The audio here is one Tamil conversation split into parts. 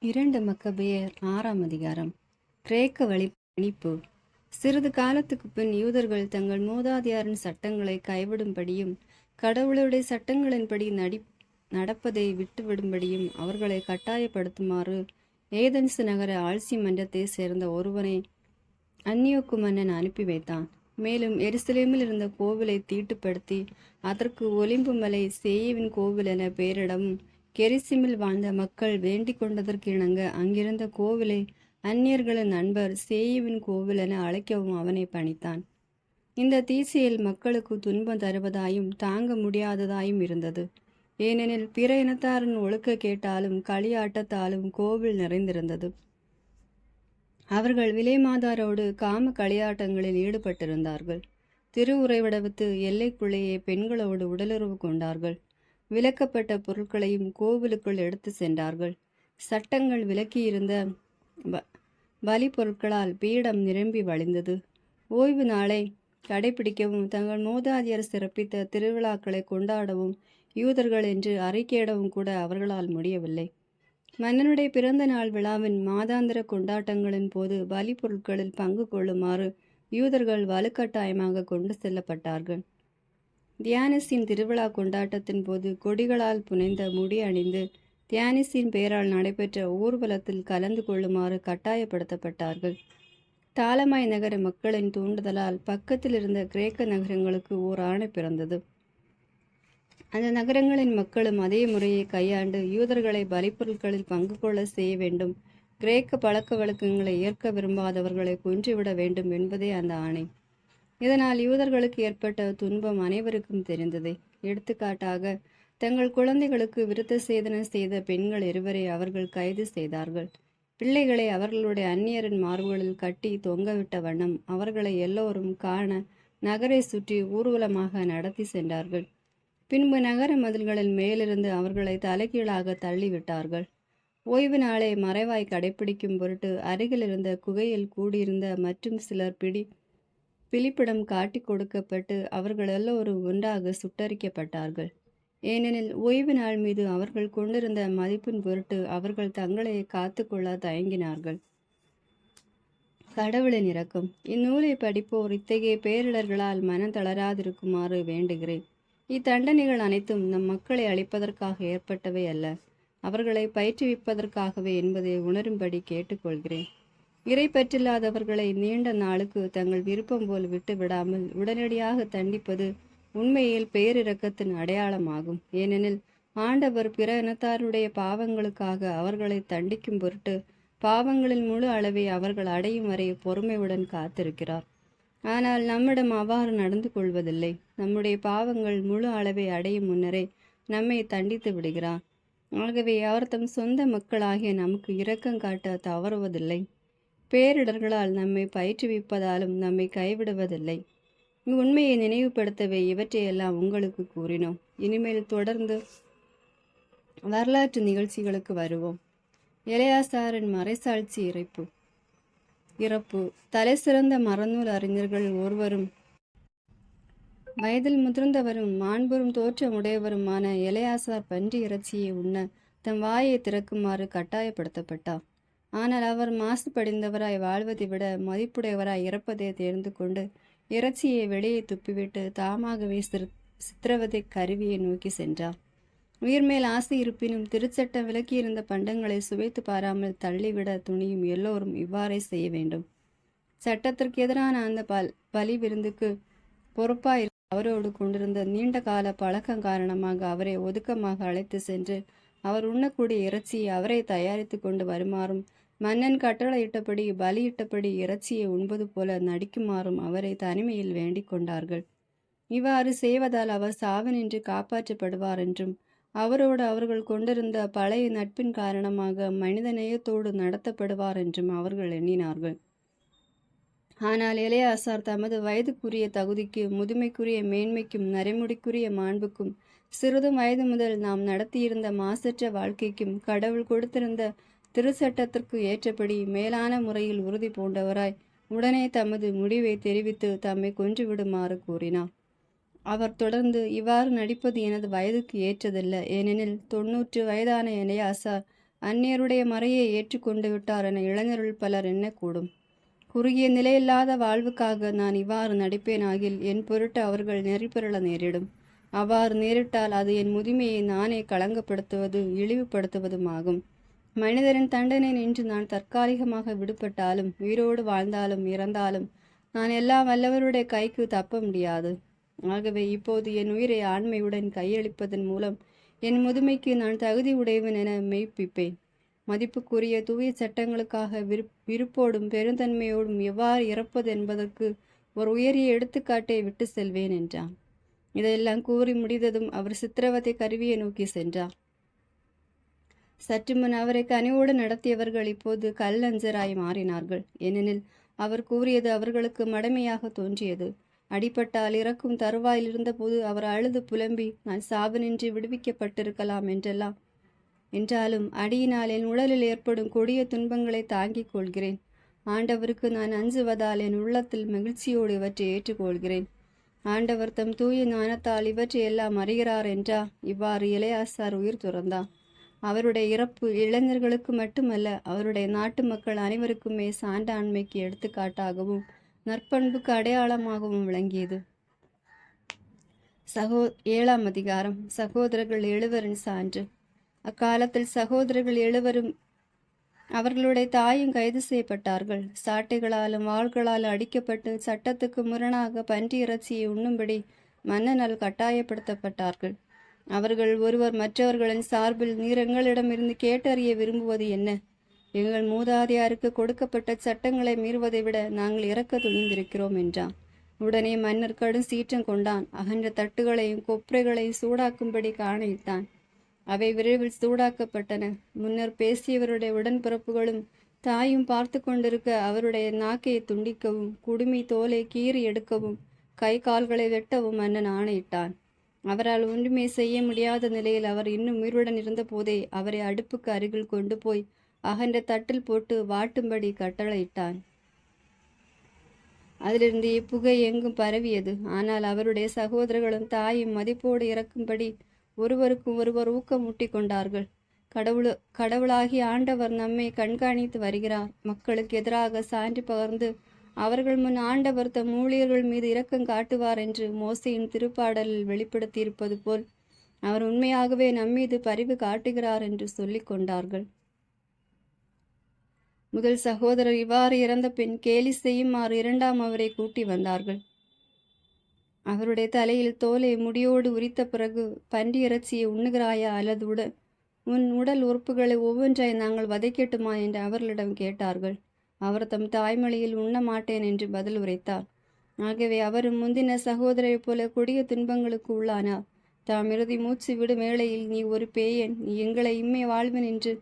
2 மக்கபேயர் 6ஆம் அதிகாரம். கிரேக்க வழி பணிப்பு. சிறிது காலத்துக்குப் பின் யூதர்கள் தங்கள் மூதாதையரின் சட்டங்களை கைவிடும்படியும் கடவுளுடைய சட்டங்களின்படி நடப்பதை விட்டுவிடும்படியும் அவர்களை கட்டாயப்படுத்துமாறு ஏதென்சு நகர ஆள்சி மன்றத்தைச் சேர்ந்த ஒருவனை அந்நியோக்கு மன்னன் அனுப்பி வைத்தான். மேலும் எருசலேமில் இருந்த கோவிலை தீட்டுப்படுத்தி அதற்கு ஒலிம்பு மலை சேயவின் கோவில் என பெயரிடவும் கெரிசிமில் வாழ்ந்த மக்கள் வேண்டிக் கொண்டதற்கு இணங்க அங்கிருந்த கோவிலை அந்நியர்களின் நண்பர் சேயுவின் கோவில் என அழைக்கவும் அவனை பணித்தான். இந்த தீசையில் மக்களுக்கு துன்பம் தருவதாயும் தாங்க முடியாததாயும் இருந்தது. ஏனெனில் பிற இனத்தாரின் ஒழுக்க கேட்டாலும் களியாட்டத்தாலும் கோவில் நிறைந்திருந்தது. அவர்கள் விலைமாதாரோடு காம களியாட்டங்களில் ஈடுபட்டிருந்தார்கள். திருவுறைவிடத்து எல்லைக்குள்ளேயே பெண்களோடு உடலுறவு கொண்டார்கள். விலக்கப்பட்ட பொருட்களையும் கோவிலுக்குள் எடுத்து சென்றார்கள். சட்டங்கள் விலக்கியிருந்த பலி பொருட்களால் பீடம் நிரம்பி வழிந்தது. ஓய்வு நாளை கடைபிடிக்கவும் தங்கள் மூதாதையர் சிறப்பித்த திருவிழாக்களை கொண்டாடவும் யூதர்கள் என்று அறிக்கையிடவும் கூட அவர்களால் முடியவில்லை. மன்னனுடைய பிறந்த நாள் விழாவின் மாதாந்திர கொண்டாட்டங்களின் போது பலி பொருட்களில் பங்கு கொள்ளுமாறு யூதர்கள் வலுக்கட்டாயமாக கொண்டு செல்லப்பட்டார்கள். தியானிஸின் திருவிழா கொண்டாட்டத்தின் போது கொடிகளால் புனைந்த முடி அணிந்து தியானிஸின் பெயரால் நடைபெற்ற ஊர்வலத்தில் கலந்து கொள்ளுமாறு கட்டாயப்படுத்தப்பட்டார்கள். தாலமாய் நகர மக்களின் தூண்டுதலால் பக்கத்தில் இருந்த கிரேக்க நகரங்களுக்கு ஓர் ஆணை பிறந்தது. அந்த நகரங்களின் மக்களும் அதே முறையை கையாண்டு யூதர்களை பலிப்பொருட்களில் பங்கு கொள்ள செய்ய வேண்டும், கிரேக்க பழக்க வழக்கங்களை ஏற்க விரும்பாதவர்களை கொன்றுவிட வேண்டும் என்பதே அந்த ஆணை. இதனால் யூதர்களுக்கு ஏற்பட்ட துன்பம் அனைவருக்கும் தெரிந்ததே. எடுத்துக்காட்டாக, தங்கள் குழந்தைகளுக்கு விருத்த சேதனம் செய்த பெண்கள் இருவரை அவர்கள் கைது செய்தார்கள். பிள்ளைகளை அவர்களுடைய அந்நியரின் மார்புகளில் கட்டி தொங்கவிட்ட வண்ணம் அவர்களை எல்லோரும் காண நகரை சுற்றி ஊர்வலமாக நடத்தி சென்றார்கள். பின்பு நகர மதில்களின் மேலிருந்து அவர்களை தலைகீழாக தள்ளிவிட்டார்கள். ஓய்வு நாளை மறைவாய் கடைபிடிக்கும் பொருட்டு அருகில் இருந்த குகையில் கூடியிருந்த மற்றும் சிலர் பிலிப்பிடம் காட்டி கொடுக்கப்பட்டு அவர்கள் எல்லோரும் ஒன்றாக சுட்டரிக்கப்பட்டார்கள். ஏனெனில் ஓய்வு நாள் மீது அவர்கள் கொண்டிருந்த மதிப்பின் பொருட்டு அவர்கள் தங்களை காத்து கொள்ள தயங்கினார்கள். கடவுளின் இரக்கம். இந்நூலை படிப்போர் இத்தகைய பேரிடர்களால் மனம் தளராதிருக்குமாறு வேண்டுகிறேன். இத்தண்டனைகள் அனைத்தும் நம் மக்களை அழிப்பதற்காக ஏற்பட்டவை அல்ல, அவர்களை பயிற்றுவிப்பதற்காகவே என்பதை உணரும்படி கேட்டுக்கொள்கிறேன். இறை பற்றில்லாதவர்களை நீண்ட நாளுக்கு தங்கள் விருப்பம் போல் விட்டு விடாமல் உடனடியாக தண்டிப்பது உண்மையில் பேரிரக்கத்தின் அடையாளமாகும். ஏனெனில் ஆண்டவர் பிற இனத்தாருடைய பாவங்களுக்காக அவர்களை தண்டிக்கும் பொருட்டு பாவங்களின் முழு அளவை அவர்கள் அடையும் வரை பொறுமையுடன் காத்திருக்கிறார். ஆனால் நம்மிடம் அவ்வாறு நடந்து கொள்வதில்லை. நம்முடைய பாவங்கள் முழு அளவை அடையும் முன்னரே நம்மை தண்டித்து விடுகிறார். ஆகவே அவர் தம் சொந்த மக்களாகிய நமக்கு இரக்கம் காட்ட தவறுவதில்லை. பேரிடர்களால் நம்மை பயிற்றுவிப்பதாலும் நம்மை கைவிடுவதில்லை. உண்மையை நினைவுபடுத்தவே இவற்றையெல்லாம் உங்களுக்கு கூறினோம். இனிமேல் தொடர்ந்து வரலாற்று நிகழ்ச்சிகளுக்கு வருவோம். எலெயாசாரின் மறைசாட்சி இறப்பு. தலை சிறந்த மரநூல் அறிஞர்கள் ஒருவரும் வயதில் முதிர்ந்தவரும் மாண்புறும் தோற்றமுடையவருமான எலெயாசார் பன்றி இறைச்சியை உண்ண தம் வாயை திறக்குமாறு கட்டாயப்படுத்தப்பட்டார். ஆனால் அவர் மாசுபடிந்தவராய் வாழ்வதை விட மதிப்புடையவராய் இறப்பதை தேர்ந்து கொண்டு இறைச்சியை வெளியே துப்பிவிட்டு தாமாகவே சித்திரவதை கருவியை நோக்கி சென்றார். உயிர்மேல் ஆசை இருப்பினும் திருச்சட்டம் விலக்கியிருந்த பண்டங்களை சுவைத்து பாராமல் தள்ளிவிட துணியும் எல்லோரும் இவ்வாறே செய்ய வேண்டும். சட்டத்திற்கு எதிரான அந்த பலி விருந்துக்கு பொறுப்பாய் அவரோடு கொண்டிருந்த நீண்ட கால பழக்கம் காரணமாக அவரை ஒதுக்கமாக அழைத்து சென்று அவர் உண்ணக்கூடிய இறைச்சியை அவரை தயாரித்து கொண்டு வருமாறும் மன்னன் கட்டளையிட்டபடி பலியிட்டபடி இறைச்சியை உண்பது போல நடிக்குமாறும் அவரை தனிமையில் வேண்டிக் கொண்டார்கள். இவ்வாறு செய்வதால் அவர் சாவினின்று காப்பாற்றப்படுவார் என்றும் அவரோடு அவர்கள் கொண்டிருந்த பழைய நட்பின் காரணமாக மனித நேயத்தோடு நடத்தப்படுவார் என்றும் அவர்கள் எண்ணினார்கள். ஆனால் எலெயாசார் தமது வயதுக்குரிய தகுதிக்கு, முதுமைக்குரிய மேன்மைக்கும், நரைமுடிக்குரிய மாண்புக்கும், சிறிதும் வயது முதல் நாம் நடத்தியிருந்த மாசற்ற வாழ்க்கைக்கும், கடவுள் கொடுத்திருந்த திருச்சட்டத்திற்கு ஏற்றபடி மேலான முறையில் உறுதி பூண்டவராய் உடனே தமது முடிவை தெரிவித்து தம்மை கொன்றுவிடுமாறு கூறினார். அவர் தொடர்ந்து, இவ்வாறு நடிப்பது எனது வயதுக்கு ஏற்றதல்ல. ஏனெனில் 90 வயதான எலெயாசார் அந்நியருடைய மறையை ஏற்றுக்கொண்டு விட்டார் என இளைஞர்கள் பலர் எண்ணக்கூடும். குறுகிய நிலையில்லாத வாழ்வுக்காக நான் இவ்வாறு நடிப்பேனாகில் என் பொருட்டு அவர்கள் நெறிபெறல நேரிடும். அவ்வாறு நேரிட்டால் அது என் முதுமையை நானே களங்கப்படுத்துவது இழிவுபடுத்துவதுமாகும். மனிதரின் தண்டனை நின்று நான் தற்காலிகமாக விடுபட்டாலும் உயிரோடு வாழ்ந்தாலும் இறந்தாலும் நான் எல்லாம் வல்லவருடைய கைக்கு தப்ப முடியாது. ஆகவே இப்போது என் உயிரை ஆண்மையுடன் கையளிப்பதன் மூலம் என் முதுமைக்கு நான் தகுதி உடையவன் என மெய்ப்பிப்பேன். மதிப்புக்குரிய தூய சட்டங்களுக்காக விருப்போடும் பெருந்தன்மையோடும் எவ்வாறு இறப்பது என்பதற்கு ஒரு உயரிய எடுத்துக்காட்டை விட்டு செல்வேன் என்றான். இதையெல்லாம் கூறி முடிந்ததும் அவர் சித்திரவதை கருவியை நோக்கி சென்றார். சற்று முன் அவரை கனிவோடு நடத்தியவர்கள் இப்போது கல்லஞ்சராய் மாறினார்கள். ஏனெனில் அவர் கூறியது அவர்களுக்கு மடமையாக தோன்றியது. அடிபட்டால் இறக்கும் தருவாயில் இருந்தபோது அவர் அழுது புலம்பி நான் சாபனின்றி விடுவிக்கப்பட்டிருக்கலாம் என்றாலும் அடியினால் என் உடலில் ஏற்படும் கொடிய துன்பங்களை தாங்கிக் கொள்கிறேன். ஆண்டவருக்கு நான் அஞ்சுவதால் என் உள்ளத்தில் மகிழ்ச்சியோடு இவற்றை ஏற்றுக்கொள்கிறேன். ஆண்டவர் தம் தூய ஞானத்தால் இவற்றை எல்லாம் அறிகிறார் என்றா இவ்வாறு இளையாசார் உயிர் துறந்தார். அவருடைய இறப்பு இளைஞர்களுக்கு மட்டுமல்ல, அவருடைய நாட்டு மக்கள் அனைவருக்குமே சான்றாண்மைக்கு எடுத்துக்காட்டாகவும் நற்பண்புக்கு அடையாளமாகவும் விளங்கியது. 7ஆம் அதிகாரம். சகோதரர்கள் 7 சான்று. அக்காலத்தில் சகோதரர்கள் 7 அவர்களுடைய தாயும் கைது செய்யப்பட்டார்கள். சாட்டைகளாலும் வாள்களாலும் அடிக்கப்பட்டு சட்டத்துக்கு முரணாக பன்றி இறைச்சியை உண்ணும்படி மன்னனால் கட்டாயப்படுத்தப்பட்டார்கள். அவர்கள் ஒருவர் மற்றவர்களின் சார்பில் நீர் எங்களிடமிருந்து கேட்டறிய விரும்புவது என்ன? எங்கள் மூதாதையாருக்கு கொடுக்கப்பட்ட சட்டங்களை மீறுவதை விட நாங்கள் இறக்க துணிந்திருக்கிறோம் என்றான். உடனே மன்னர் கடும் சீற்றம் கொண்டான். அகன்ற தட்டுகளையும் கொப்பரைகளையும் சூடாக்கும்படி காணித்தான். அவை விரைவில் சூடாக்கப்பட்டன. முன்னர் பேசியவருடைய உடன்பிறப்புகளும் தாயும் பார்த்து கொண்டிருக்க அவருடைய நாக்கையை துண்டிக்கவும் குடுமி தோலை கீறி எடுக்கவும் கை கால்களை வெட்டவும் மன்னன் ஆணையிட்டான். அவரால் ஒன்றுமே செய்ய முடியாத நிலையில் அவர் இன்னும் உயிருடன் இருந்த போதே அவரை அடுப்புக்கு அருகில் கொண்டு போய் அகன்ற தட்டில் போட்டு வாட்டும்படி கட்டளையிட்டான். அதிலிருந்து இப்புகை எங்கும் பரவியது. ஆனால் அவருடைய சகோதரர்களும் தாயும் மதிப்போடு இறக்கும்படி ஒருவருக்கும் ஒருவர் ஊக்கமூட்டி கொண்டார்கள். கடவுளாகி ஆண்டவர் நம்மை கண்காணித்து வருகிறார். மக்களுக்கு எதிராக சான்று பகர்ந்து அவர்கள் முன் ஆண்டவர் தம் ஊழியர்கள் மீது இரக்கம் காட்டுவார் என்று மோசையின் திருப்பாடலில் வெளிப்படுத்தியிருப்பது போல் அவர் உண்மையாகவே நம்மீது பரிவு காட்டுகிறார் என்று சொல்லிக் கொண்டார்கள். முதல் சகோதரர் இவ்வாறு இறந்த பின் கேலி செய்யுமாறு 2ஆம் அவரை கூட்டி வந்தார்கள். அவருடைய தலையில் தோலை முடியோடு உரித்த பிறகு பன்றி இறைச்சியை உண்ணுகிறாயா அல்லது உன் உடல் உறுப்புகளை ஒவ்வொன்றாய் நாங்கள் வதைக்கட்டுமா என்று அவர்களிடம் கேட்டார்கள். அவர் தம் தாய்மொழியில் உண்ண மாட்டேன் என்று பதில் உரைத்தார். ஆகவே அவரும் முந்தின சகோதரை போல கொடிய துன்பங்களுக்கு உள்ளானார். தாம் இறுதி மூச்சு விடும் வேளையில் நீ ஒரு பேயன், நீ எங்களை இம்மை வாழ்வன் என்று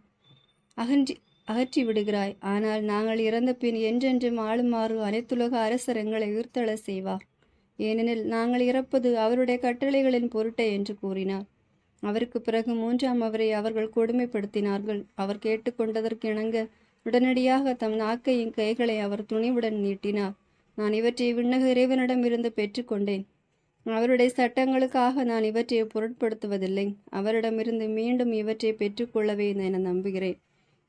அகற்றி விடுகிறாய். ஆனால் நாங்கள் இறந்த பின் என்றென்றும் ஆளுமாறு அனைத்துலக அரசர் எங்களை உயிர்த்தெழ செய்வார். ஏனெனில் நாங்கள் இறப்பது அவருடைய கட்டளைகளின் பொருட்டே என்று கூறினார். அவருக்கு பிறகு 3ஆம் அவரை அவர்கள் கொடுமைப்படுத்தினார்கள். அவர் கேட்டுக்கொண்டதற்கு இணங்க உடனடியாக தம் நாக்கையும் கைகளை அவர் துணிவுடன் நீட்டினார். நான் இவற்றை விண்ணக இறைவனிடமிருந்து பெற்றுக்கொண்டேன். அவருடைய சட்டங்களுக்காக நான் இவற்றை பொருட்படுத்துவதில்லை. அவரிடமிருந்து மீண்டும் இவற்றை பெற்றுக்கொள்ளவே என நம்புகிறேன்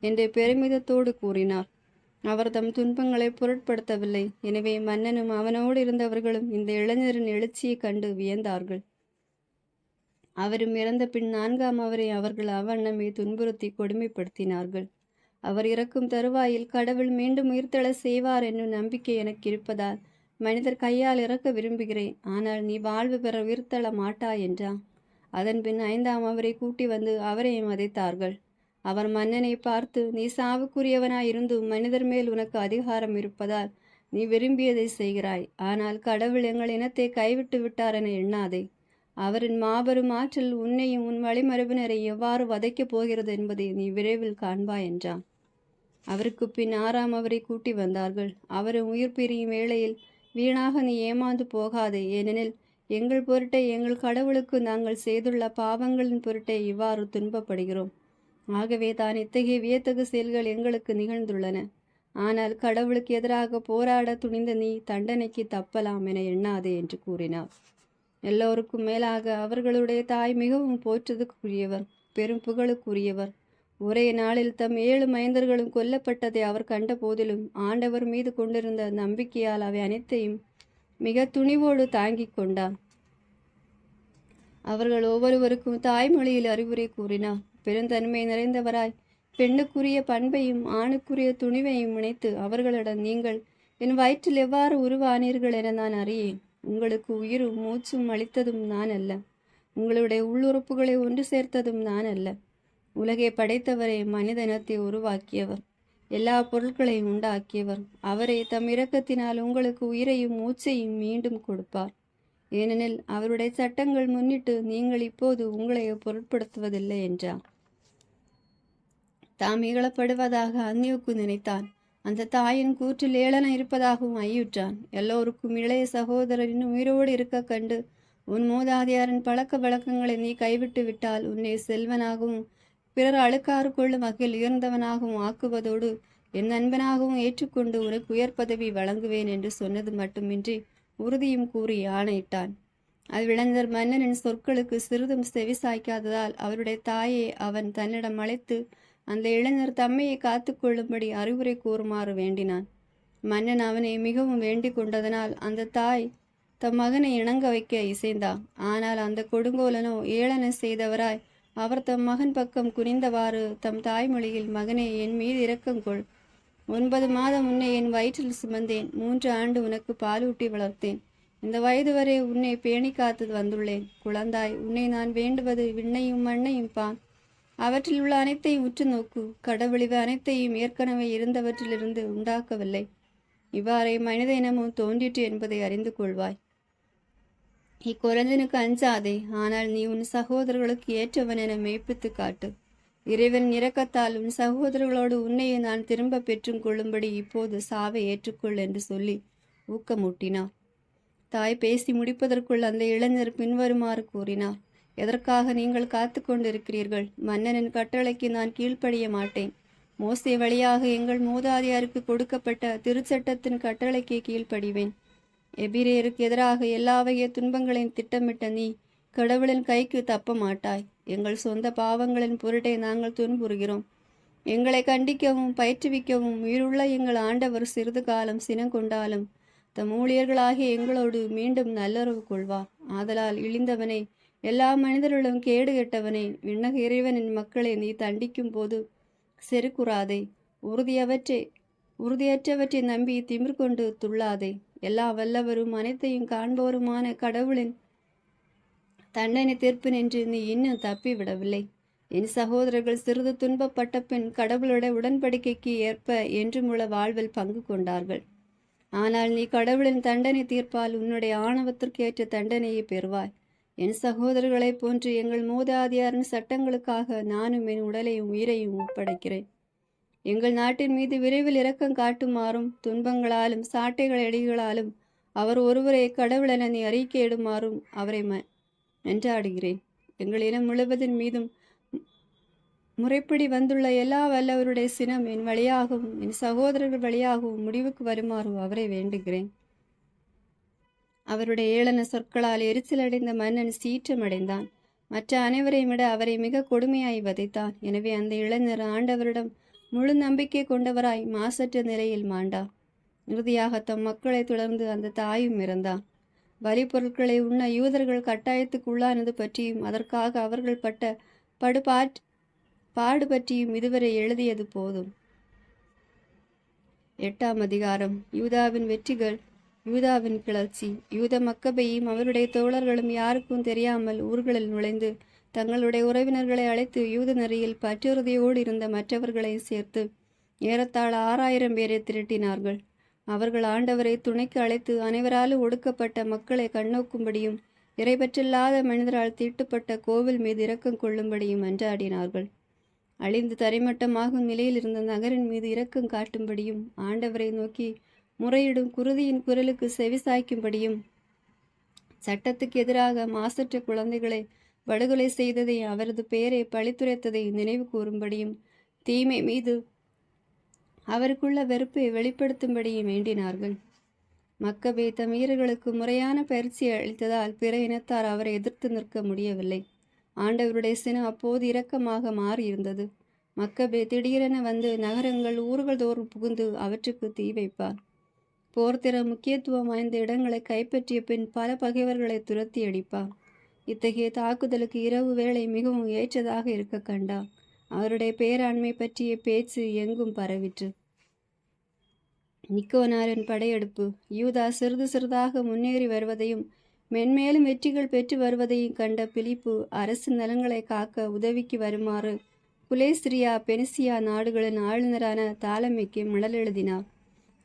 என்று பெருமிதத்தோடு கூறினார். அவர் தம் துன்பங்களை பொருட்படுத்தவில்லை. எனவே மன்னனும் அவனோடு இருந்தவர்களும் இந்த இளைஞரின் எழுச்சியை கண்டு வியந்தார்கள். அவரும் இறந்த பின் 4ஆம் அவரை அவர்கள் அவ்வண்ணமே துன்புறுத்தி கொடுமைப்படுத்தினார்கள். அவர் இறக்கும் தருவாயில் கடவுள் மீண்டும் உயிர்த்தெழ செய்வார் என்னும் நம்பிக்கை எனக்கு இருப்பதால் மனிதர் கையால் இறக்க விரும்புகிறேன். ஆனால் நீ வாழ்வு பெற உயிர்த்தெழ மாட்டாய் என்றான். அதன்பின் 5ஆம் அவரை கூட்டி வந்து அவரையும் வதைத்தார்கள். அவர் மன்னனை பார்த்து, நீ சாவுக்குரியவனாயிருந்தும் மனிதர் மேல் உனக்கு அதிகாரம் இருப்பதால் நீ விரும்பியதை செய்கிறாய். ஆனால் கடவுள் எங்கள் இனத்தை கைவிட்டு விட்டார் என எண்ணாதே. அவரின் மாபெரும் ஆற்றல் உன்னையும் உன் வழிமரபினரை எவ்வாறு வதைக்கப் போகிறது என்பதை நீ விரைவில் காண்பாய் என்றான். அவருக்கு பின் 6ஆம் அவரை கூட்டி வந்தார்கள். அவரும் உயிர் பிரியும் வேளையில், வீணாக நீ ஏமாந்து போகாதே. ஏனெனில் எங்கள் பொருட்டை எங்கள் கடவுளுக்கு நாங்கள் செய்துள்ள பாவங்களின் பொருட்டை இவ்வாறு துன்பப்படுகிறோம். ஆகவே தான் இத்தகைய வியத்தகு செயல்கள் எங்களுக்கு நிகழ்ந்துள்ளன. ஆனால் கடவுளுக்கு எதிராக போராட துணிந்த நீ தண்டனைக்கு தப்பலாம் என எண்ணாதே என்று கூறினார். எல்லோருக்கும் மேலாக அவர்களுடைய தாய் மிகவும் போற்றதுக்குரியவர், பெரும் புகழுக்குரியவர். ஒரே நாளில் தம் 7 மைந்தர்களும் கொல்லப்பட்டதை அவர் கண்ட போதிலும் ஆண்டவர் மீது கொண்டிருந்த நம்பிக்கையால் அவை அனைத்தையும் மிக துணிவோடு தாங்கிக் கொண்டார். அவர்கள் ஒவ்வொருவருக்கும் தாய்மொழியில் அறிவுரை கூறினார். பெருந்தன்மை நிறைந்தவராய் பெண்ணுக்குரிய பண்பையும் ஆணுக்குரிய துணிவையும் இணைத்து அவர்களிடம், நீங்கள் என் வயிற்றில் எவ்வாறு உருவானீர்கள் என நான் அறியேன். உங்களுக்கு உயிரும் மூச்சும் அளித்ததும் நான் அல்ல. உங்களுடைய உள்ளுறுப்புகளை ஒன்று சேர்த்ததும் நான் அல்ல. உலகை படைத்தவரே, மனித இனத்தை உருவாக்கியவர், எல்லா பொருட்களையும் உண்டாக்கியவர். அவரே தம் இரக்கத்தினால் உங்களுக்கு உயிரையும் மூச்சையும் மீண்டும் கொடுப்பார். ஏனெனில் அவருடைய சட்டங்கள் முன்னிட்டு நீங்கள் இப்போது உங்களை பொருட்படுத்துவதில்லை என்றார். தாம் இகழப்படுவதாக அந்நியோக்கு நினைத்தான். அந்த தாயின் கூற்றில் ஏளனம் இருப்பதாகவும் ஐயுற்றான். எல்லோருக்கும் இளைய சகோதரர் இன்னும் உயிரோடு இருக்க கண்டு, உன் மூதாதையாரின் பழக்க வழக்கங்களை நீ கைவிட்டு விட்டால் உன்னை செல்வனாகவும் பிறர் அழுக்காறு கொள்ளும் வகையில் உயர்ந்தவனாகவும் ஆக்குவதோடு என் நண்பனாகவும் ஏற்றுக்கொண்டு உனக்கு உயர் பதவி வழங்குவேன் என்று சொன்னது மட்டுமின்றி உறுதியும் கூறி ஆணையிட்டான். அவ்விளைஞர் மன்னனின் சொற்களுக்கு சிறிதும் செவி சாய்க்காததால் அவருடைய தாயை அவன் தன்னிடம் அழைத்து அந்த இளைஞர் தம்மையை காத்து கொள்ளும்படி அறிவுரை கூறுமாறு வேண்டினான். மன்னன் அவனை மிகவும் வேண்டிக் கொண்டதனால் அந்த தாய் தம் மகனை இணங்க வைக்க இசைந்தார். ஆனால் அந்த கொடுங்கோலனோ ஏளனம் செய்தவராய் அவர் தம் மகன் பக்கம் குனிந்தவாறு தம் தாய்மொழியில், மகனே, என் மீது இரக்கங்கொள். 9 மாதம் உன்னை என் வயிற்றில் சுமந்தேன். 3 ஆண்டு உனக்கு பாலூட்டி வளர்த்தேன். இந்த வயது வரை உன்னை பேணி காத்து வந்துள்ளேன். குழந்தாய், உன்னை நான் வேண்டுவது விண்ணையும் மண்ணையும் பான். அவற்றில் உள்ள அனைத்தையும் உற்று நோக்கு. கடவுளிவை அனைத்தையும் ஏற்கனவே இருந்தவற்றிலிருந்து உண்டாக்கவில்லை. இவ்வாறே மனித இனமும் தோன்றிற்று என்பதை அறிந்து கொள்வாய். இக்குரஞ்சனுக்கு அஞ்சாதே, ஆனால் நீ உன் சகோதரர்களுக்கு ஏற்றவன் என மெய்ப்பித்து காட்டு. இறைவன் இரக்கத்தால் உன் சகோதரர்களோடு உன்னையே நான் திரும்ப பெற்றும் கொள்ளும்படி இப்போது சாவை ஏற்றுக்கொள் என்று சொல்லி ஊக்கமூட்டினார். தாய் பேசி முடிப்பதற்குள் அந்த இளைஞர் பின்வருமாறு கூறினார். எதற்காக நீங்கள் காத்து கொண்டிருக்கிறீர்கள்? மன்னனின் கட்டளைக்கு நான் கீழ்ப்படிய மாட்டேன். மோசே வழியாக எங்கள் மூதாதையாருக்கு கொடுக்கப்பட்ட திருச்சட்டத்தின் கட்டளைக்கு கீழ்ப்படிவேன். எபிரேயருக்கு எதிராக எல்லா வகைய துன்பங்களையும் திட்டமிட்ட நீ கடவுளின் கைக்கு தப்ப மாட்டாய். எங்கள் சொந்த பாவங்களின் பொருட்டை நாங்கள் துன்புறுகிறோம். எங்களை கண்டிக்கவும் பயிற்றுவிக்கவும் உயிருள்ள எங்கள் ஆண்டவர் சிறிது காலம் சினங்கொண்டாலும் தம் ஊழியர்களாகிய எங்களோடு மீண்டும் நல்லுறவு கொள்வார். ஆதலால் இழிந்தவனை, எல்லா மனிதர்களும் கேடு கெட்டவனே, விண்ணக இறைவனின் மக்களை நீ தண்டிக்கும் போது செருக்குறாதே. உறுதியற்றவற்றை நம்பி திமிர் கொண்டு துள்ளாதே. எல்லா வல்லவரும் அனைத்தையும் காண்பவருமான கடவுளின் தண்டனை தீர்ப்பு நின்று நீ இன்னும் தப்பி விடவில்லை. என் சகோதரர்கள் சிறிது துன்பப்பட்ட பின் கடவுளுடைய உடன்படிக்கைக்கு ஏற்ப என்றுமுள்ள வாழ்வில் பங்கு கொண்டார்கள். ஆனால் நீ கடவுளின் தண்டனை தீர்ப்பால் உன்னுடைய ஆணவத்திற்கு ஏற்ற தண்டனையை பெறுவாய். என் சகோதரர்களைப் போன்று எங்கள் மூதாதையாரின் சட்டங்களுக்காக நானும் என் உடலையும் உயிரையும் ஒப்படைக்கிறேன். எங்கள் நாட்டின் மீது விரைவில் இரக்கம் காட்டுமாறும் துன்பங்களாலும் சாட்டைகள் அடிகளாலும் அவர் ஒருவரை கடவுளென நீ அறிக்கையிடுமாறும் அவரை நன்றாடுகிறேன். எங்கள் இனம் முழுவதின் மீதும் முறைப்படி வந்துள்ள எல்லா வல்லவருடைய சினம் என் வழியாகவும் என் சகோதரர்கள் வழியாகவும் முடிவுக்கு வருமாறு அவரை வேண்டுகிறேன். அவருடைய ஏளன சொற்களால் எரிச்சலடைந்த மன்னன் சீற்றமடைந்தான். மற்ற அனைவரையும் விட அவரை மிக கொடுமையாய் வதைத்தான். எனவே அந்த இளைஞர் ஆண்டவரிடம் முழு நம்பிக்கை கொண்டவராய் மாசற்ற நிலையில் மாண்டார். இறுதியாக தம் மக்களை தொடர்ந்து அந்த தாயும் இறந்தார். வரி பொருட்களை உண்ண யூதர்கள் கட்டாயத்துக்கு உள்ளானது பற்றியும் அதற்காக அவர்கள் பட்ட பாடு பற்றியும் இதுவரை எழுதியது போதும். 8ஆம் அதிகாரம். யூதாவின் வெற்றிகள். யூதாவின் கிளர்ச்சி. யூத மக்கபையும் அவருடைய தோழர்களும் யாருக்கும் தெரியாமல் ஊர்களில் நுழைந்து தங்களுடைய உறவினர்களை அழைத்து யூத நெறியில் பற்றுறுதியோடு இருந்த மற்றவர்களை சேர்த்து ஏறத்தாழ 6000 பேரை திரட்டினார்கள். அவர்கள் ஆண்டவரை துணைக்கு அழைத்து அனைவராலும் ஒடுக்கப்பட்ட மக்களை கண்ணோக்கும்படியும் இறைபற்றில்லாத மனிதரால் தீட்டுப்பட்ட கோவில் மீது இரக்கம் கொள்ளும்படியும் மன்றாடினார்கள். அழிந்து தரைமட்டமாகும் நிலையில் இருந்த நகரின் மீது இரக்கம் காட்டும்படியும் ஆண்டவரை நோக்கி முறையிடும் குருதியின் குரலுக்கு செவிசாய்க்கும்படியும் சட்டத்துக்கு எதிராக மாசற்ற குழந்தைகளை படுகொலை செய்ததை அவரது பெயரை பழித்துரைத்ததை நினைவு கூறும்படியும் தீமை மீது அவருக்குள்ள வெறுப்பை வெளிப்படுத்தும்படியும் வேண்டினார்கள். மக்கபே தம் வீரர்களுக்கு முறையான பயிற்சி அளித்ததால் பிற இனத்தார் அவரை எதிர்த்து நிற்க முடியவில்லை. ஆண்டவருடைய சினம் அப்போது இரக்கமாக மாறியிருந்தது. மக்கபே திடீரென வந்து நகரங்கள் ஊர்கள் தோறும் புகுந்து அவற்றுக்கு தீ வைப்பார். போர்த்திற முக்கியத்துவம் வாய்ந்த இடங்களை கைப்பற்றிய பின் பல பகைவர்களை துரத்தி அடிப்பார். இத்தகைய தாக்குதலுக்கு இரவு வேளை மிகவும் ஏற்றதாக இருக்க கண்டார். அவருடைய பேராண்மை பற்றிய பேச்சு எங்கும் பரவிற்று. நிக்கோனாரின் படையெடுப்பு. யூதா சிறிது சிறிதாக முன்னேறி வருவதையும் மென்மேலும் வெற்றிகள் பெற்று வருவதையும் கண்ட பிலிப்பு அரசு நலன்களை காக்க உதவிக்கு வருமாறு குலேஸ்திரியா பெனிசியா நாடுகளின் ஆளுநரான தாலமிக்கு மடல் எழுதினார்.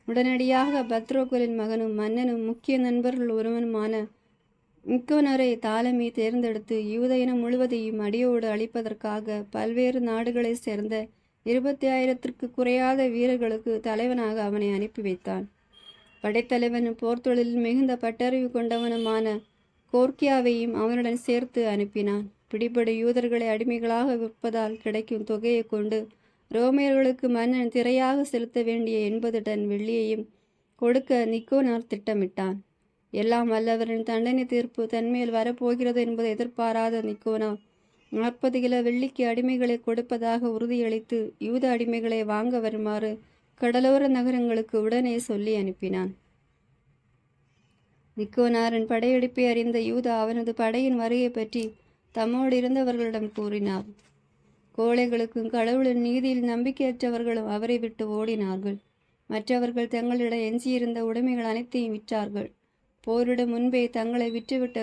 உடனடியாக பத்ரோகலின் மகனும் மன்னனும் முக்கிய நண்பர்கள் ஒருவனுமான நிக்கோனரை தாலமி தேர்ந்தெடுத்து யூத இனம் முழுவதையும் அடியோடு அழிப்பதற்காக பல்வேறு நாடுகளைச் சேர்ந்த 20,000த்திற்கு குறையாத வீரர்களுக்கு தலைவனாக அவனை அனுப்பி வைத்தான். படைத்தலைவனும் போர்த்தொழிலில் மிகுந்த பட்டறிவு கொண்டவனுமான கோர்க்கியாவையும் அவனுடன் சேர்த்து அனுப்பினான். பிடிபடு யூதர்களை அடிமைகளாக விற்பதால் கிடைக்கும் தொகையை கொண்டு ரோமியர்களுக்கு மன்னன் திரையாக செலுத்த வேண்டிய 80 டன் வெள்ளியையும் கொடுக்க நிக்கோனார் திட்டமிட்டான். எல்லாம் வல்லவரின் தண்டனை தீர்ப்பு தன்மேல் வரப்போகிறது என்பதை எதிர்பாராத நிக்கோனார் 40 கிலோ வெள்ளிக்கு அடிமைகளை கொடுப்பதாக உறுதியளித்து யூத அடிமைகளை வாங்க வருமாறு கடலோர நகரங்களுக்கு உடனே சொல்லி அனுப்பினான். நிக்கோனாரின் படையெடுப்பை அறிந்த யூதா அவனது படையின் வருகை பற்றி தம்மோடு இருந்தவர்களிடம் கூறினார். கோழைகளுக்கும் கடவுளின் நீதியில் நம்பிக்கையற்றவர்களும் அவரை விட்டு ஓடினார்கள். மற்றவர்கள் தங்களிடம் எஞ்சியிருந்த உடைமைகள் அனைத்தையும் விற்றார்கள். போரிட முன்பே தங்களை விற்றுவிட்ட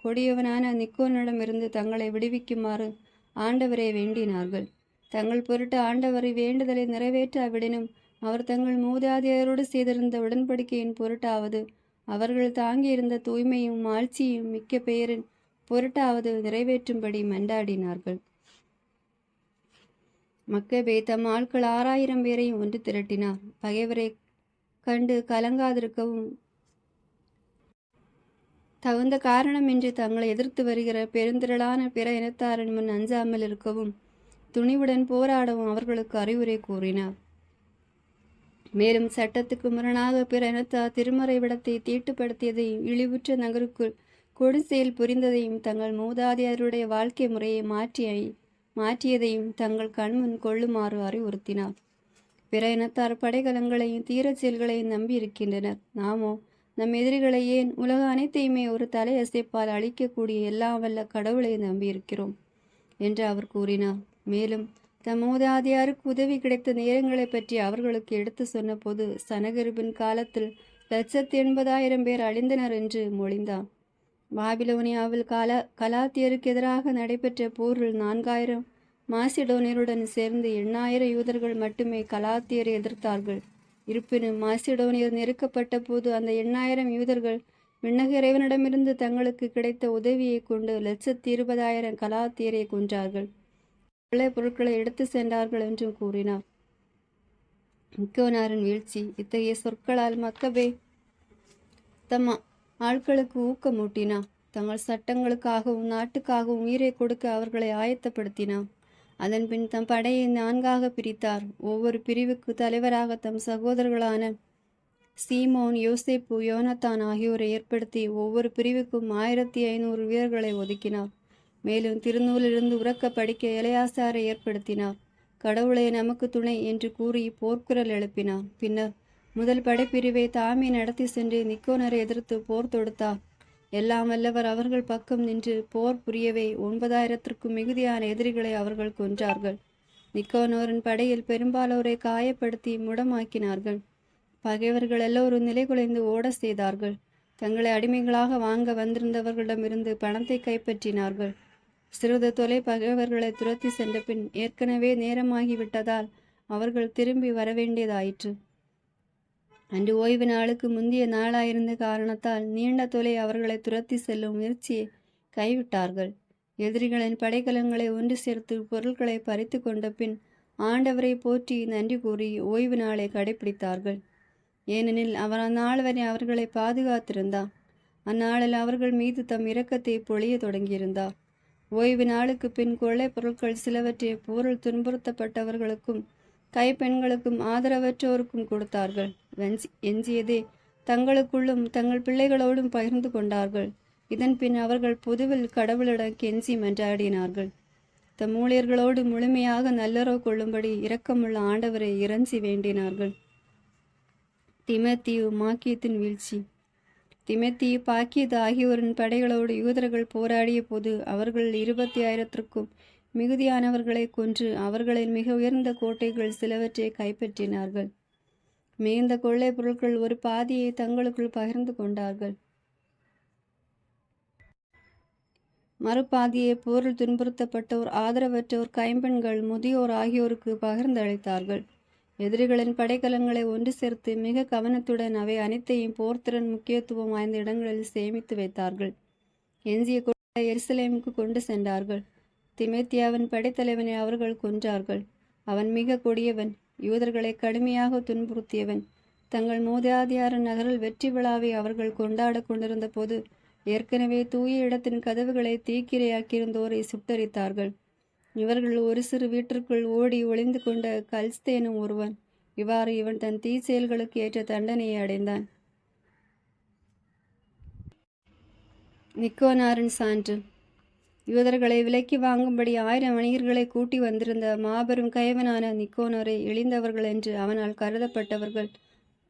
கொடியவனான நிக்கோனிடமிருந்து தங்களை விடுவிக்குமாறு ஆண்டவரை வேண்டினார்கள். தங்கள் பொருட்டு ஆண்டவரை வேண்டுதலை நிறைவேற்றாவிடனும் அவர் தங்கள் மூதாதையரோடு செய்திருந்த உடன்படிக்கையின் பொருட்டாவது அவர்கள் தாங்கியிருந்த தூய்மையும் ஆட்சியும் மிக்க பெயரின் பொருட்டாவது நிறைவேற்றும்படி மன்றாடினார்கள். மக்கபே தம் ஆட்கள் 6000 பேரையும் ஒன்று திரட்டினார். பகைவரை கண்டு கலங்காதிருக்கவும் தகுந்த காரணமின்றி தங்களை எதிர்த்து வருகிற பெருந்திரளான பிற இனத்தாரின் முன் அஞ்சாமல் இருக்கவும் துணிவுடன் போராடவும் அவர்களுக்கு அறிவுரை கூறினார். மேலும் சட்டத்துக்கு முரணாக பிற இனத்தார் திருமறை விடத்தை தீட்டுப்படுத்தியதையும் இழிவுற்ற நகருக்குள் கொடு செயல் புரிந்ததையும் தங்கள் மூதாதையருடைய வாழ்க்கை முறையை மாற்றியதையும் தங்கள் கண்முன் கொள்ளுமாறு அறிவுறுத்தினார். பிற இனத்தார் படைகலங்களையும் தீரச் செயல்களையும் நம்பி இருக்கின்றனர். நாமோ நம் எதிரிகளை ஏன் உலக அனைத்தையுமே ஒரு தலையசைப்பால் அழிக்கக்கூடிய எல்லாம் வல்ல கடவுளை நம்பியிருக்கிறோம் என்று அவர் கூறினார். மேலும் தம் மூதாதையாருக்கு உதவி கிடைத்த நேரங்களை பற்றி அவர்களுக்கு எடுத்து சொன்னபோது சனகரிபின் காலத்தில் 180,000 பேர் அழிந்தனர் என்று மொழிந்தான். பாபிலோனியாவில் கலாத்தியருக்கு எதிராக நடைபெற்ற போரில் 4,000 மாசிடோனியருடன் சேர்ந்து 8,000 யூதர்கள் மட்டுமே கலாத்தியரை எதிர்த்தார்கள். இருப்பினும் மாசிடோனியர் நெருக்கப்பட்ட போது அந்த 8,000 யூதர்கள் விண்ணக இறைவனிடமிருந்து தங்களுக்கு கிடைத்த உதவியை கொண்டு 120,000 கலாத்தியரை கொன்றார்கள். கொள்ளை பொருட்களை எடுத்து சென்றார்கள் என்றும் கூறினார். நிக்கோனாரின் வீழ்ச்சி. இத்தகைய சொற்களால் மக்கபே தம் ஆட்களுக்கு ஊக்கமூட்டினார். தங்கள் சட்டங்களுக்காகவும் நாட்டுக்காகவும் உயிரை கொடுக்க அவர்களை ஆயத்தப்படுத்தினார். அதன்பின் தம் படையை 4ஆக பிரித்தார். ஒவ்வொரு பிரிவுக்கு தலைவராக தம் சகோதரர்களான சீமோன், யோசேப்பு, யோனத்தான் ஆகியோரை ஏற்படுத்தி ஒவ்வொரு பிரிவுக்கும் 1500 வீரர்களை ஒதுக்கினார். மேலும் திருநூலிலிருந்து உறக்க படிக்க எலையாசாரை ஏற்படுத்தினார். கடவுளை நமக்கு துணை என்று கூறி போர்க்குரல் எழுப்பினார். பின்னர் முதல் படைப்பிரிவை தாமே நடத்தி சென்று நிக்கோனரை எதிர்த்து போர் தொடுத்தார். எல்லாம் வல்லவர் அவர்கள் பக்கம் நின்று போர் புரியவே 9,000த்திற்கும் மிகுதியான எதிரிகளை அவர்கள் கொன்றார்கள். நிக்கோனோரின் படையில் பெரும்பாலோரை காயப்படுத்தி முடமாக்கினார்கள். பகைவர்கள் எல்லோரும் நிலைகுலைந்து ஓட செய்தார்கள். தங்களை அடிமைகளாக வாங்க வந்திருந்தவர்களிடமிருந்து பணத்தை கைப்பற்றினார்கள். சிறிது தொலை பகைவர்களை துரத்தி சென்ற பின் ஏற்கனவே நேரமாகிவிட்டதால் அவர்கள் திரும்பி வரவேண்டியதாயிற்று. அன்று ஓய்வு நாளுக்கு முந்தைய நாளாயிருந்த காரணத்தால் நீண்ட தொலை அவர்களை துரத்தி செல்லும் முயற்சியை கைவிட்டார்கள். எதிரிகளின் படைக்கலங்களை ஒன்று சேர்த்து பொருட்களை பறித்து கொண்ட பின் ஆண்டவரை போற்றி நன்றி கூறி ஓய்வு நாளை கடைபிடித்தார்கள். ஏனெனில் அவர் அந்நாள் வரை அவர்களை பாதுகாத்திருந்தார். அந்நாளில் அவர்கள் மீது தம் இரக்கத்தை பொழிய தொடங்கியிருந்தார். ஓய்வு நாளுக்கு பின் கொள்ளை பொருட்கள் சிலவற்றை போரில் துன்புறுத்தப்பட்டவர்களுக்கும் கைப்பெண்களுக்கும் ஆதரவற்றோருக்கும் கொடுத்தார்கள். எஞ்சியதே தங்களுக்குள்ளும் தங்கள் பிள்ளைகளோடும் பகிர்ந்து கொண்டார்கள். இதன் பின் அவர்கள் பொதுவில் கடவுளிடம் கெஞ்சி மன்றாடினார்கள். தம் ஊழியர்களோடு முழுமையாக நல்லுறவு கொள்ளும்படி இரக்கமுள்ள ஆண்டவரை இறைஞ்சி வேண்டினார்கள். திமோத்தேயு மாக்கியத்தின் வீழ்ச்சி. திமோத்தேயு பாக்கியது ஆகியோரின் படைகளோடு யூதர்கள் போராடிய போது அவர்கள் 20,000க்கும் மிகுதியானவர்களை கொன்று அவர்களின் மிக உயர்ந்த கோட்டைகள் சிலவற்றை கைப்பற்றினார்கள். மிகுந்த கொள்ளை பொருட்கள் ஒரு பாதியை தங்களுக்குள் பகிர்ந்து கொண்டார்கள். மறுபாதியை போரில் துன்புறுத்தப்பட்டோர், ஆதரவற்றோர், கைம்பெண்கள், முதியோர் ஆகியோருக்கு பகிர்ந்தளித்தார்கள். எதிரிகளின் படைக்கலங்களை ஒன்று சேர்த்து மிக கவனத்துடன் அவை அனைத்தையும் போர்த்திறன் முக்கியத்துவம் வாய்ந்த இடங்களில் சேமித்து வைத்தார்கள். எஞ்சிய கொள்ளையை எருசலேமுக்கு கொண்டு சென்றார்கள். திமோத்தேயுவின் படைத்தலைவனை அவர்கள் கொன்றார்கள். அவன் மிக கொடியவன், யூதர்களை கடுமையாக துன்புறுத்தியவன். தங்கள் மூதாதையரின் நகரில் வெற்றி விழாவை அவர்கள் கொண்டாட கொண்டிருந்த போது ஏற்கனவே தூய இடத்தின் கதவுகளை தீக்கிரையாக்கியிருந்தோரை சுட்டரித்தார்கள். இவர்கள் ஒரு சிறு வீட்டிற்குள் ஓடி ஒளிந்து கொண்ட கல்ஸ்தேனும் ஒருவன். இவ்வாறு இவன் தன் தீ செயல்களுக்கு ஏற்ற தண்டனையை அடைந்தான். நிக்கோனாரின் சான்று. யூதர்களை விலைக்கு வாங்கும்படி 1000 வணிகர்களை கூட்டி வந்திருந்த மாபெரும் கயவனான நிக்கோனரை இழிந்தவர்கள் என்று அவனால் கருதப்பட்டவர்கள்